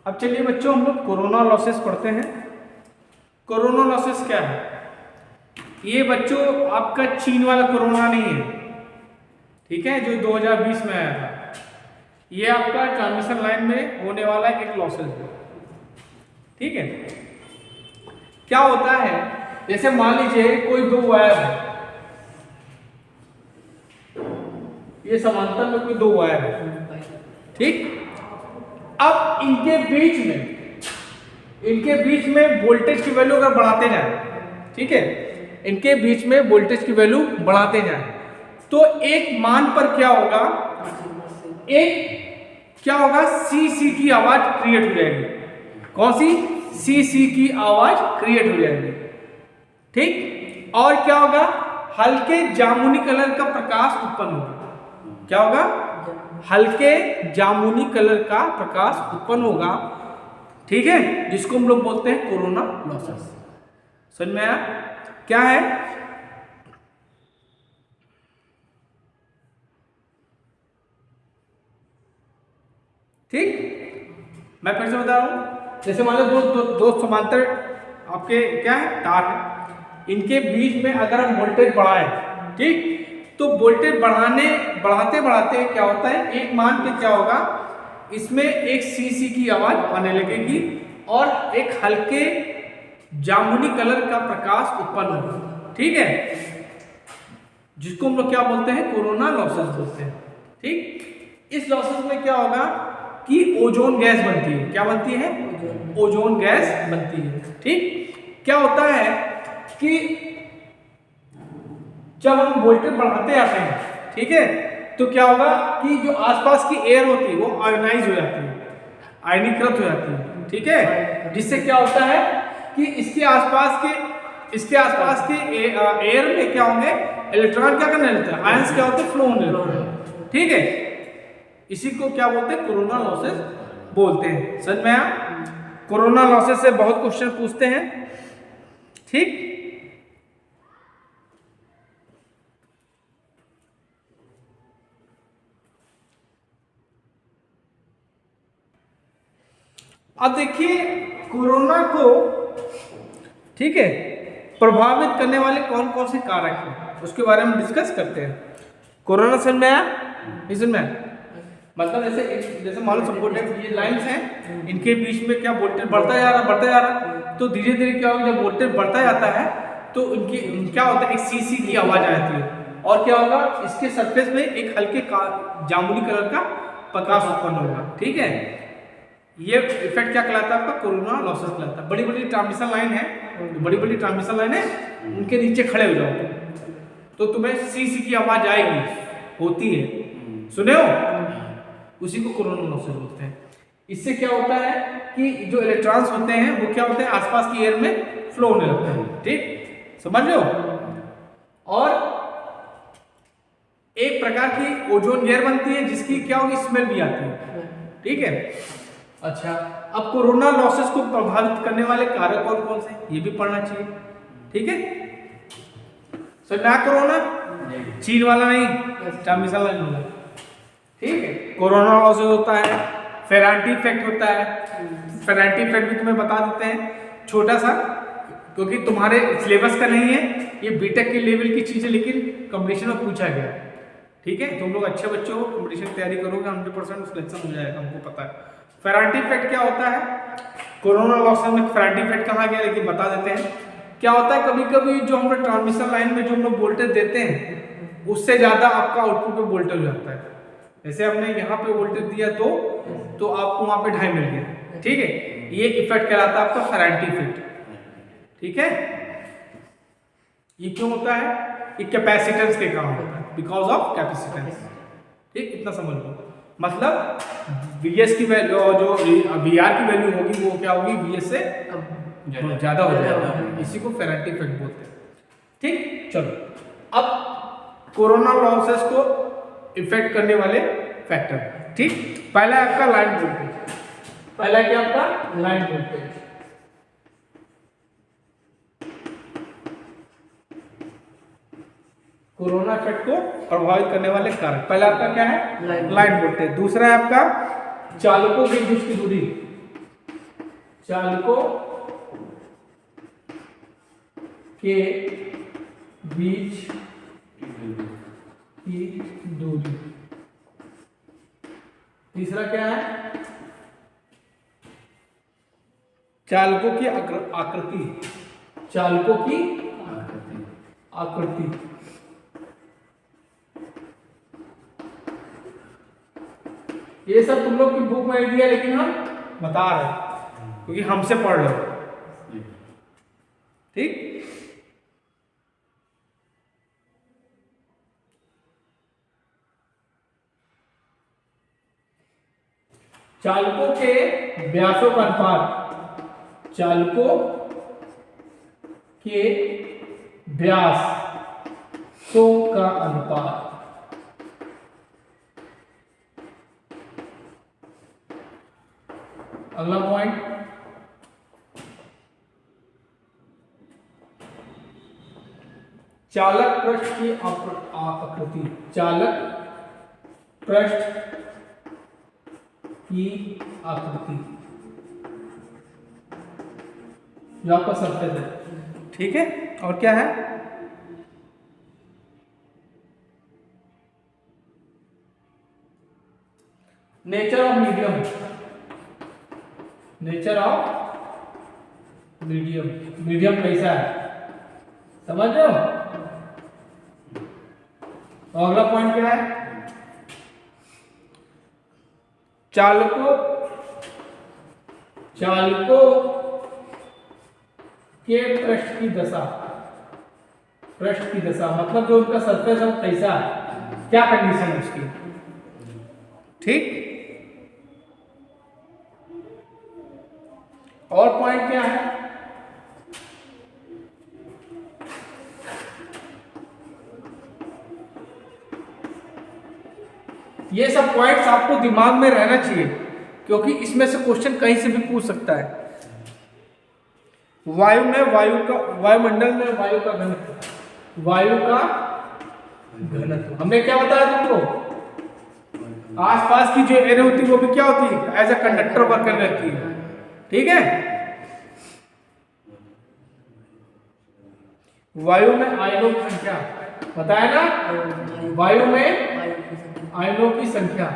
अब चलिए बच्चों हम लोग कोरोना लॉसेस पढ़ते हैं। कोरोना लॉसेस क्या है? ये बच्चों आपका चीन वाला कोरोना नहीं है, ठीक है, जो 2020 में आया था। ये आपका ट्रांसमिशन लाइन में होने वाला एक लॉसेस है, ठीक है। क्या होता है, जैसे मान लीजिए कोई दो वायर है, ये समांतर में कोई दो वायर है, ठीक। अब इनके बीच में वोल्टेज की वैल्यू अगर बढ़ाते जाए, ठीक है, इनके बीच में वोल्टेज की वैल्यू बढ़ाते जाए तो एक मान पर क्या होगा, सी की आवाज क्रिएट हो जाएगी। कौन सी? सी की आवाज क्रिएट हो जाएगी, ठीक। और क्या होगा, हल्के जामुनी कलर का प्रकाश उत्पन्न होगा। क्या होगा? हल्के जामुनी कलर का प्रकाश उत्पन्न होगा, ठीक है, जिसको हम लोग बोलते हैं कोरोना लॉसेस। समझ में आया क्या है? ठीक, मैं फिर से बता रहा हूं। जैसे मान लो दो समांतर आपके क्या है, तार है, इनके बीच में अगर हम वोल्टेज बढ़ाएं, ठीक, तो वोल्टेज बढ़ाते बढ़ाते क्या होता है, एक मान पे क्या होगा, इसमें एक सी की आवाज आने लगेगी और एक हल्के जामुनी कलर का प्रकाश उत्पन्न होगा, ठीक है, जिसको हम लोग क्या बोलते हैं, कोरोना लॉसेस बोलते हैं, ठीक। इस लॉसेस में क्या होगा कि ओजोन गैस बनती है। क्या बनती है? ओजोन गैस बनती है, ठीक। क्या होता है कि जब हम वोल्टेज बढ़ाते आते हैं, ठीक है, तो क्या होगा कि जो आसपास की एयर होती है वो आयोनाइज हो जाती है, आयनीकृत हो जाती है, ठीक है, जिससे क्या होता है कि इसके आसपास के एयर में क्या होंगे, इलेक्ट्रॉन क्या करने लगते हैं, आयंस क्या होते हैं, फ्लो होने लगते हैं, ठीक है। इसी को क्या बोलते हैं, कोरोना लॉसेस बोलते हैं। समझ में आया? कोरोना लॉसेस से बहुत क्वेश्चन पूछते हैं, ठीक। अब देखिए कोरोना को, ठीक है, प्रभावित करने वाले कौन कौन से कारक हैं उसके बारे में डिस्कस करते हैं। कोरोना समझ में आया? नहीं समझ में आया? मतलब जैसे मान लो सपोर्ट ये लाइंस हैं, इनके बीच में क्या वोल्टेज बढ़ता जा रहा, तो धीरे धीरे क्या होगा, जब वोल्टेज बढ़ता जाता है तो इनकी क्या होता है, एक सी की आवाज आती है और क्या होगा, इसके सरफेस में एक हल्के जामुनी कलर का प्रकाश उत्पन्न होगा, ठीक है। ये इफेक्ट क्या कहलाता है, आपका कोरोना लॉसेस कहलाता है। बड़ी बड़ी ट्रांसमिशन लाइन है, उनके नीचे खड़े हो जाओ तो तुम्हें सी की आवाज आएगी, होती है, सुने हो, उसी को कोरोना लॉसेस बोलते हैं। इससे क्या होता है कि जो इलेक्ट्रॉन्स होते हैं वो क्या होते हैं, आसपास की एयर में फ्लो होने लगते हैं, ठीक, समझ लो। और एक प्रकार की ओजोन लेयर बनती है जिसकी क्या होगी, स्मेल भी आती है, ठीक है। अच्छा, अब कोरोना लॉसेस को प्रभावित करने वाले कारक कौन कौन से, ये भी पढ़ना चाहिए, ठीक है। समझा? कोरोना चीन वाला नहीं, ट्रांसमिशन लाइन वाला, ठीक है। कोरोना लॉसेस होता है, फेरांटी इफेक्ट होता है। फेरांटी इफेक्ट भी तुम्हें बता देते हैं, छोटा सा, क्योंकि तुम्हारे सिलेबस का नहीं है, ये बीटेक के लेवल की चीज है, लेकिन कंपटीशन में पूछा गया, ठीक है। तुम लोग अच्छे बच्चे हो, कंपटीशन की तैयारी करोगे 100% सिलेक्शन हो जाएगा, हमको पता है। फेरांटी इफेक्ट क्या होता है, कोरोना लॉसेस में फेरांटी इफेक्ट कहा गया, लेकिन बता देते हैं क्या होता है। कभी कभी जो हम लोग ट्रांसमिशन लाइन में जो हम लोग वोल्टेज देते हैं उससे ज्यादा आपका आउटपुट पे वोल्टेज हो जाता है। जैसे हमने यहाँ पे वोल्टेज दिया तो आपको वहां पे 2.5 मिल गया, ठीक है। ये इफेक्ट कहलाता है आपका फेरांटी इफेक्ट, ठीक है। ये क्यों होता है, ये कैपेसिटेंस के कारण होता है, बिकॉज ऑफ कैपेसिटेंस, ठीक, इतना समझ लो। मतलब Vs की वैल्यू, जो Vr की वैल्यू होगी वो क्या होगी, Vs से ज्यादा हो जाएगा, इसी को फेरांटी इफेक्ट बोलते हैं, ठीक। चलो अब कोरोना लॉसेस को इफेक्ट करने वाले फैक्टर, ठीक। पहला है आपका लाइन वोल्टेज, पहला क्या आपका लाइन वोल्टेज। कोरोना इफेक्ट को प्रभावित करने वाले कारक, पहला आपका क्या है, लाइन वोल्टेज। दूसरा है आपका चालकों के बीच की दूरी, चालकों के बीच की दूरी। तीसरा क्या है? चालकों की आकृति, चालकों की आकृति। ये सब तुम लोग की बुक में दिया, लेकिन हम बता रहे हैं क्योंकि हमसे पढ़ लो। ठीक, चालकों के व्यासों का अनुपात, चालकों के व्यासों का अनुपात। अगला पॉइंट, चालक पृष्ठ की आकृति, चालक पृष्ठ की आकृति जो आपका सरफेस है। ठीक है, और क्या है? Nature of medium, nature of medium, medium कैसा है समझ रहे हो? और अगला पॉइंट क्या है? चालकों के पृष्ठ की दशा, पृष्ठ की दशा मतलब जो उनका सरफेस है वो कैसा है, क्या कंडीशन है उसकी। ठीक, और पॉइंट क्या है? ये सब पॉइंट्स आपको दिमाग में रहना चाहिए क्योंकि इसमें से क्वेश्चन कहीं से भी पूछ सकता है। वायु में वायुमंडल में वायु का घनत्व, वायु का घनत्व हमने क्या बताया तुमको? आसपास की जो एयर होती है वो भी क्या होती है? एज ए कंडक्टर वर्क कर रहती है। ठीक है, वायु में आयनों की संख्या बताया ना, वायु में आयनों की संख्या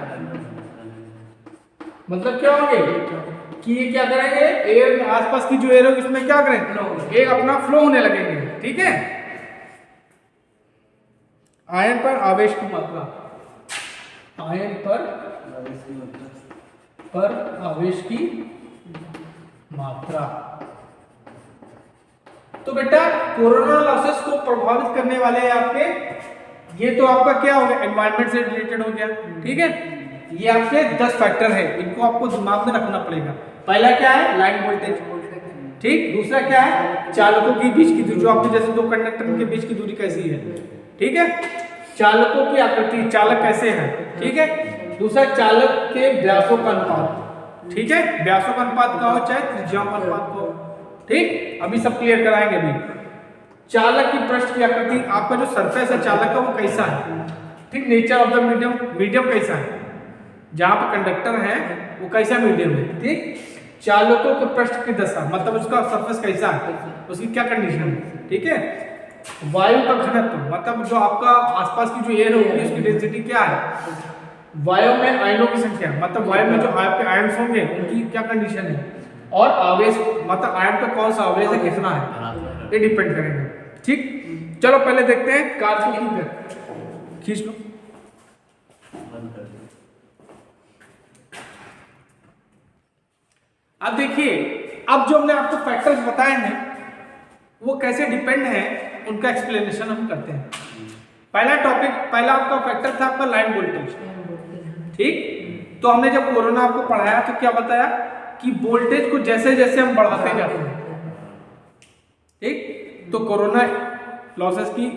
मतलब क्या होंगे कि ये क्या करेंगे, एयर में आसपास की जो एयर होगी उसमें क्या करेंगे, एक अपना फ्लो होने लगेंगे। ठीक है, आयन पर आवेश की मात्रा, आयन पर आवेश की मात्रा। तो बेटा कोरोना लॉसेस को प्रभावित करने वाले आपके, ये तो आपका क्या हो गया, एनवायरनमेंट से रिलेटेड हो गया। ठीक है, ये आपके 10 फैक्टर है, इनको आपको दिमाग में रखना पड़ेगा। पहला क्या है? Line voltage. ठीक, दूसरा क्या है? चालकों के बीच की दूरी, जो आपके जैसे दो कंडक्टर के बीच की दूरी कैसी है। ठीक है, चालकों की आकृति, चालक कैसे हैं। ठीक है, दूसरा चालक के व्यासों का अनुपात। ठीक है, व्यासों का अनुपात का हो चाहे त्रिज्याओं का अनुपात हो। ठीक, अभी सब क्लियर कराएंगे। अभी चालक की पृष्ठ की आकृति, आपका जो सरफेस है चालक का वो कैसा है। ठीक, nature of the medium, medium कैसा है, जहां पर कंडक्टर है वो कैसा मीडियम है। ठीक, चालकों के पृष्ठ की दशा मतलब उसका सरफेस कैसा है, उसकी क्या कंडीशन है। ठीक है, वायु का घनत्व मतलब जो आपका आसपास की जो एयर होगी उसकी डेंसिटी क्या है। वायु में आयनों की संख्या मतलब वायु में जो आपके आयन्स होंगे उनकी क्या कंडीशन है। और आवेश मतलब आयन पे कौन सा आवेश है, कितना है, ये डिपेंड करेंगे। ठीक, चलो पहले देखते हैं कार्बन की, खींच लो। अब देखिए, अब जो हमने आपको फैक्टर्स बताए हैं वो कैसे डिपेंड है उनका एक्सप्लेनेशन हम करते हैं। पहला टॉपिक, पहला आपका फैक्टर था आपका लाइन वोल्टेज। ठीक, तो हमने जब कोरोना आपको पढ़ाया तो क्या बताया कि वोल्टेज को जैसे जैसे हम बढ़ाते जाते हैं, ठीक, तो कोरोना लॉसेस की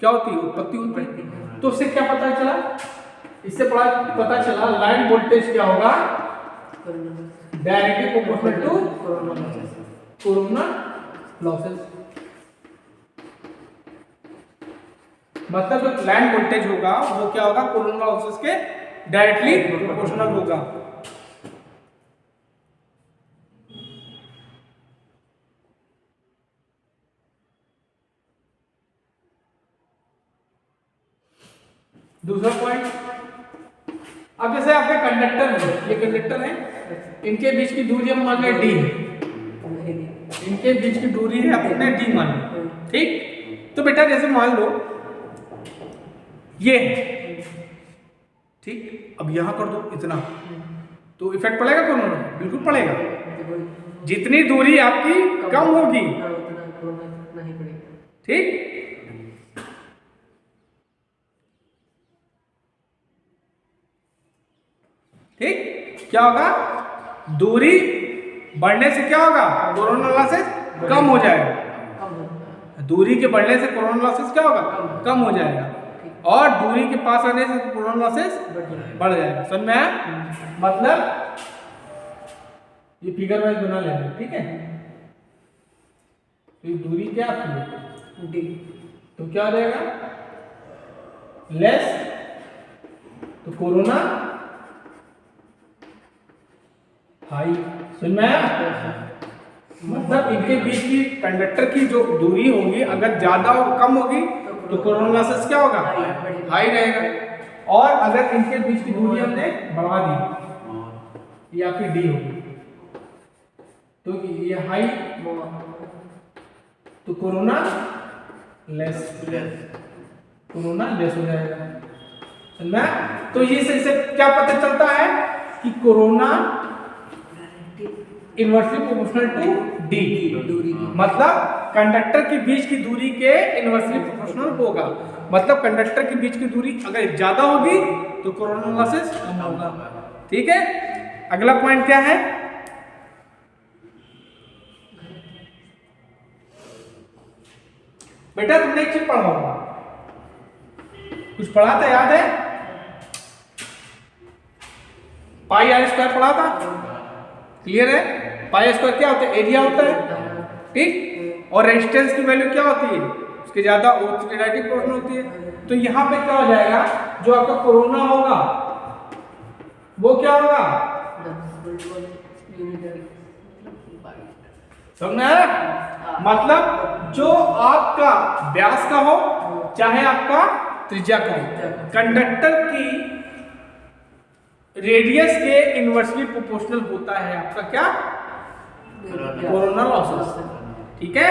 क्या होती है, उत्पत्ति होती है। तो उससे क्या पता चला, इससे पता चला लाइन वोल्टेज क्या होगा, directly proportional to corona losses. मतलब जो लाइन वोल्टेज होगा वो क्या होगा, कोरोना लॉसेस के डायरेक्टली प्रोपोर्शनल होगा। दूसरा पॉइंट, अब जैसे आपके कंडक्टर है, ये कंडक्टर है, इनके बीच की दूरी हम मान लें डी, इनके बीच की दूरी है अपने डी मान लो, ठीक। तो बेटा जैसे मान लो ये है, ठीक, अब यहां कर दो इतना, तो इफेक्ट पड़ेगा कौन होना? बिल्कुल पड़ेगा। जितनी दूरी आपकी कम होगी, ठीक, ठीक, क्या होगा? दूरी बढ़ने से क्या होगा? कोरोना लॉसेस कम हो जाएगा। दूरी के बढ़ने से कोरोना लॉसेस क्या होगा? कम हो जाएगा। और दूरी के पास आने से कोरोना लॉसेस बढ़ जाएगा। समझ में आया? मतलब ये फिगर वाइज बना लेंगे, ठीक है। तो दूरी क्या आपकी डी, तो क्या हो जाएगा? लेस, तो कोरोना हाई। समझ में आया? मतलब इनके बीच की कंडक्टर की जो दूरी होगी अगर ज्यादा और कम होगी तो कोरोना लॉसेस क्या होगा? हाई रहेगा। और अगर इनके बीच की दूरी हमने बढ़ा दी, ये आपकी डी होगी, तो ये हाई, तो कोरोना लेस, कोरोना लेस हो जाएगा। समझ में? तो ये से क्या पता चलता है कि corona inversely proportional to D, मतलब कंडक्टर के बीच की दूरी के इनवर्सली प्रोपोर्शनल होगा। मतलब कंडक्टर के बीच की दूरी अगर ज्यादा होगी तो कोरोना लॉसेस कम होगा, ठीक है। अगला पॉइंट क्या है? बेटा तुमने एक चीज पढ़ा होगा, कुछ पढ़ा था, याद है? पाई आर स्क्वायर पढ़ा था, क्लियर है? पाई स्क्वायर क्या होता है? एरिया होता है, ठीक। और रेजिस्टेंस की वैल्यू क्या होती है? उसके ज्यादा नेगेटिव प्रोपोर्शनल होती है। तो यहाँ पे क्या हो जाएगा? जो आपका कोरोना होगा वो क्या होगा? समझ आया? मतलब जो आपका व्यास का हो चाहे आपका त्रिज्या का हो, कंडक्टर की रेडियस के इनवर्सली प्रोपोर्शनल होता है आपका क्या? कोरोना लॉसेस, ठीक है।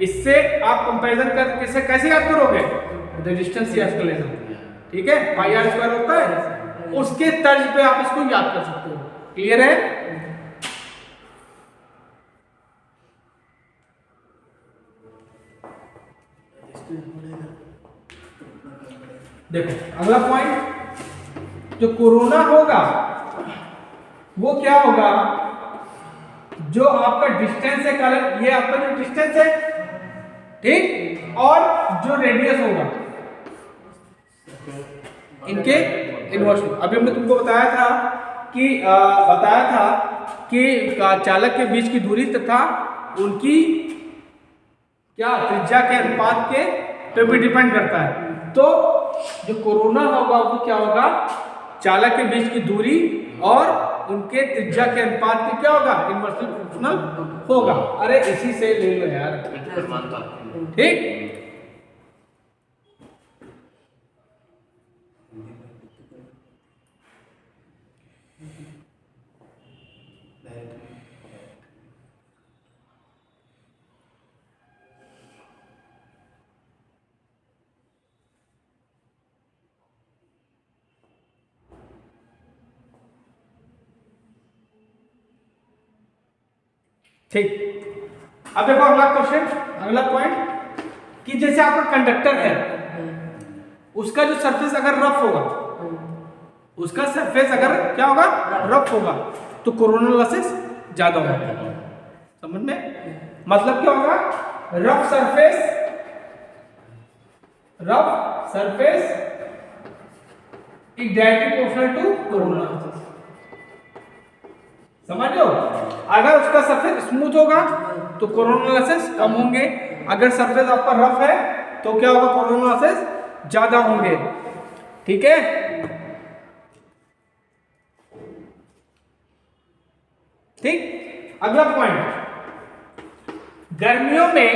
इससे आप कंपैरिजन कर कैसे याद करोगे? रेजिस्टेंस या एस्केलेशन, ठीक है। पाई आर स्क्वायर होता है, उसके तर्ज पे आप इसको याद कर सकते हो। क्लियर है? देखो अगला पॉइंट, जो कोरोना होगा वो क्या होगा? जो आपका डिस्टेंस है, कलर ये आपका जो डिस्टेंस है, ठीक, और जो रेडियस होगा इनके इनवर्स। अभी हमने तुमको बताया था कि चालक के बीच की दूरी तथा उनकी क्या त्रिज्या के अनुपात के पे भी डिपेंड करता है। तो जो कोरोना होगा वो क्या होगा? चालक के बीच की दूरी और उनके त्रिज्या के अनुपात के क्या होगा? इनवर्सली प्रोपोर्शनल होगा। अरे इसी से ले लो यार, ठीक। ठीक, अब देखो अगला क्वेश्चन, अगला पॉइंट कि जैसे आपका कंडक्टर है, उसका जो सरफेस अगर रफ होगा, उसका सरफेस अगर क्या होगा? रफ होगा, तो कोरोना लॉसेस ज्यादा होगा। समझ में? मतलब क्या होगा? Rough surface is directly proportional to corona. समझ लो? अगर उसका सरफेस स्मूथ होगा तो कोरोना लॉसेस कम होंगे, अगर सरफेस आपका रफ है तो क्या होगा? कोरोना लॉसेस ज्यादा होंगे, ठीक है। ठीक, अगला पॉइंट, गर्मियों में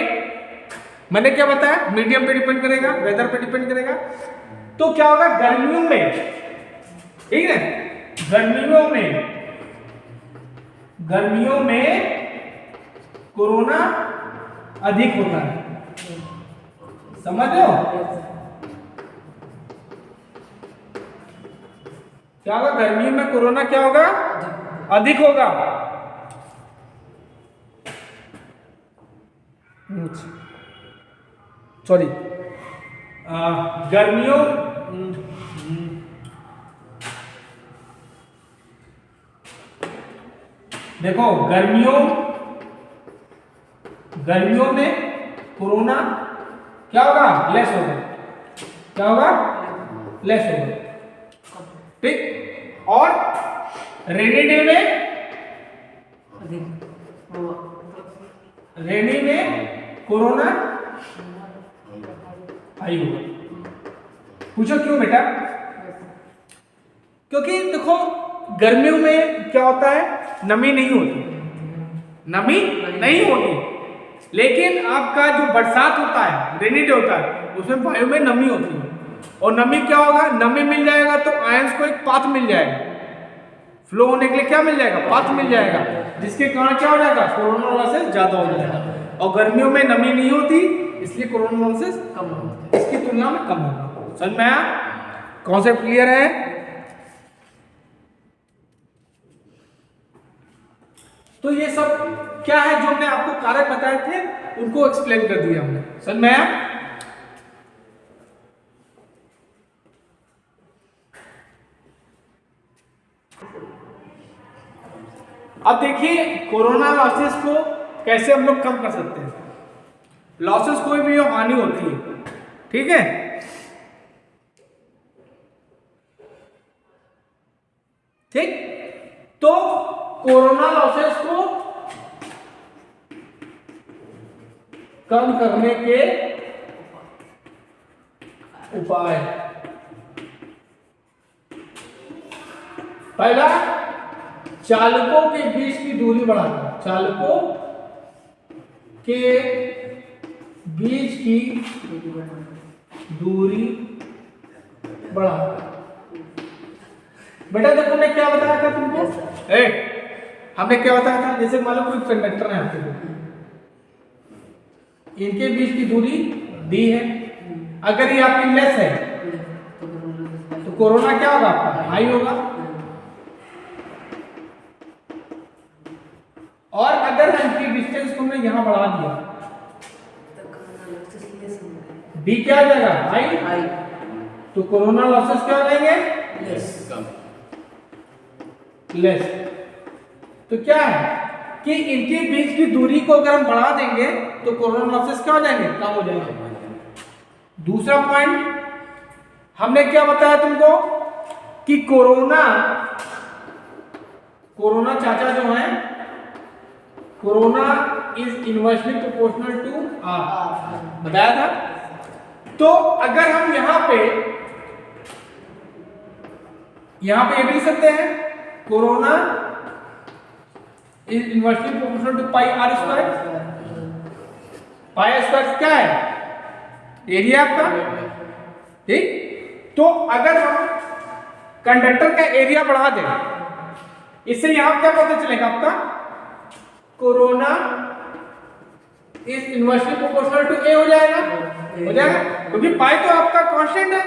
मैंने क्या बताया? मीडियम पे डिपेंड करेगा, वेदर पे डिपेंड करेगा। तो क्या होगा गर्मियों में, ठीक है, गर्मियों में कोरोना अधिक होता है, समझ रहे हो? क्या होगा गर्मियों में कोरोना क्या होगा अधिक होगा। सॉरी, गर्मियों देखो गर्मियों में कोरोना क्या होगा लेस होगा, क्या होगा लेस होगा, ठीक। और रेनी डे में कोरोना हाई होगा। पूछो क्यों बेटा? क्योंकि देखो गर्मियों में क्या होता है, नमी नहीं होती, नमी नहीं होती, लेकिन आपका जो बरसात होता है, रेनी डे होता है, उसमें वायु में नमी होती है, और नमी क्या होगा, नमी मिल जाएगा तो आयंस को एक पाथ मिल जाएगा, फ्लो होने के लिए क्या मिल जाएगा, पाथ मिल जाएगा, जिसके कारण क्या हो जाएगा, कोरोना लॉसेस ज्यादा हो जाएगा। और गर्मियों में नमी नहीं होती, इसलिए कोरोना लॉसेस कम होते हैं, इसकी तुलना में कम होगा। समझ में आया? कॉन्सेप्ट क्लियर है? तो ये सब क्या है जो हमने आपको कारक बताए थे, उनको एक्सप्लेन कर दिया हमने। समझ में आया? अब देखिए कोरोना लॉसेस को कैसे हम लोग कम कर सकते हैं। लॉसेस कोई भी हानि होती है, ठीक है, ठीक। तो कोरोना लॉसेस को कम करने के उपाय, पहला चालकों के बीच की दूरी बढ़ाना, चालकों के बीच की दूरी बढ़ाना। बेटा देखो मैं क्या बताया था तुमको, हमने क्या बताया था, जैसे मान लो कोई कंडक्टर है आपके, इनके बीच की दूरी दी है, अगर ये आपकी लेस है तो कोरोना क्या होगा आपका हाई होगा, और अगर इनकी डिस्टेंस को हमने यहां बढ़ा दिया डी क्या आ जाएगा हाई, तो कोरोना लॉसेस क्या हो जाएंगे लेस। तो क्या है कि इनके बीच की दूरी को अगर हम बढ़ा देंगे तो कोरोना लॉसेस क्या हो जाएंगे, कम हो जाएंगे। दूसरा पॉइंट हमने क्या बताया तुमको कि कोरोना चाचा जो है, corona is inversely proportional to R, बताया था। तो अगर हम यहां पे ये भी लिख सकते हैं, corona is inversely proportional to pi r square. Pi square क्या है, एरिया आपका, ठीक। तो अगर हम कंडक्टर का एरिया बढ़ा दें, इससे यहां क्या पता चलेगा आपका, corona is inversely proportional to A हो जाएगा, क्योंकि पाई तो आपका कांस्टेंट है,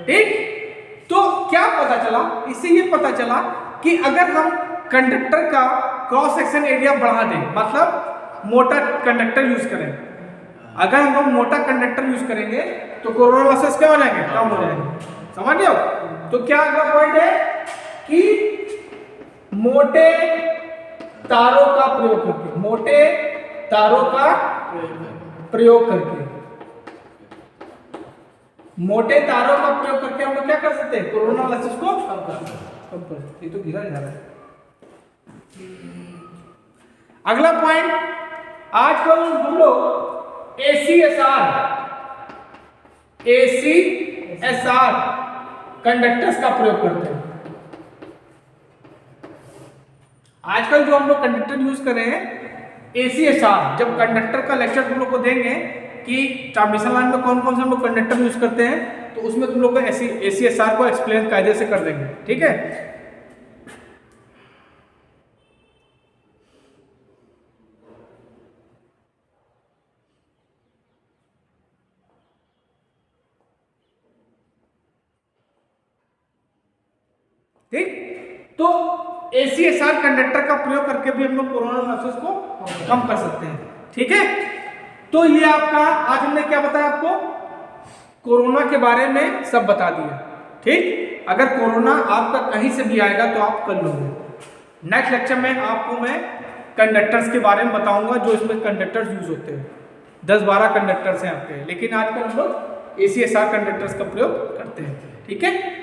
ठीक। तो क्या पता चला, इससे ये पता चला कि अगर हम कंडक्टर का क्रॉस सेक्शन एरिया बढ़ा दें, मतलब मोटा कंडक्टर यूज करें, अगर हम मोटा कंडक्टर यूज करेंगे तो कोरोना लॉसेस क्या हो जाएंगे, कम हो जाएंगे। समझ रहे हो? तो क्या अगला पॉइंट है कि मोटे तारों का प्रयोग करके, मोटे तारों का प्रयोग करके, मोटे तारों का प्रयोग करके हम लोग क्या कर सकते हैं, कोरोना लॉसेस को कम कर सकते हैं। ये तो गिरा जा रहा है। अगला पॉइंट, आजकल हम लोग एसीएसआर कंडक्टर्स का प्रयोग करते हैं। आजकल जो हम लोग कंडक्टर यूज कर रहे हैं एसीएसआर, जब कंडक्टर का लेक्चर तुम लोग को देंगे कि ट्रांसमिशन लाइन में कौन कौन से हम लोग कंडक्टर यूज करते हैं, तो उसमें तुम लोग को ACSR को एक्सप्लेन कायदे से कर देंगे, ठीक है। ठीक, तो ACSR कंडक्टर का प्रयोग करके भी हम लोग कोरोना लॉसेस को कम कर सकते हैं, ठीक है। तो ये आपका आज हमने क्या बताया आपको, कोरोना के बारे में सब बता दिया, ठीक। अगर कोरोना आपका कहीं से भी आएगा तो आप कर लोगे। नेक्स्ट लेक्चर में आपको मैं कंडक्टर्स के बारे में बताऊंगा, जो इसमें कंडक्टर्स यूज होते हैं। 10-12 कंडक्टर्स हैं आपके, लेकिन आजकल हम लोग ACSR कंडक्टर्स का प्रयोग करते हैं, ठीक है।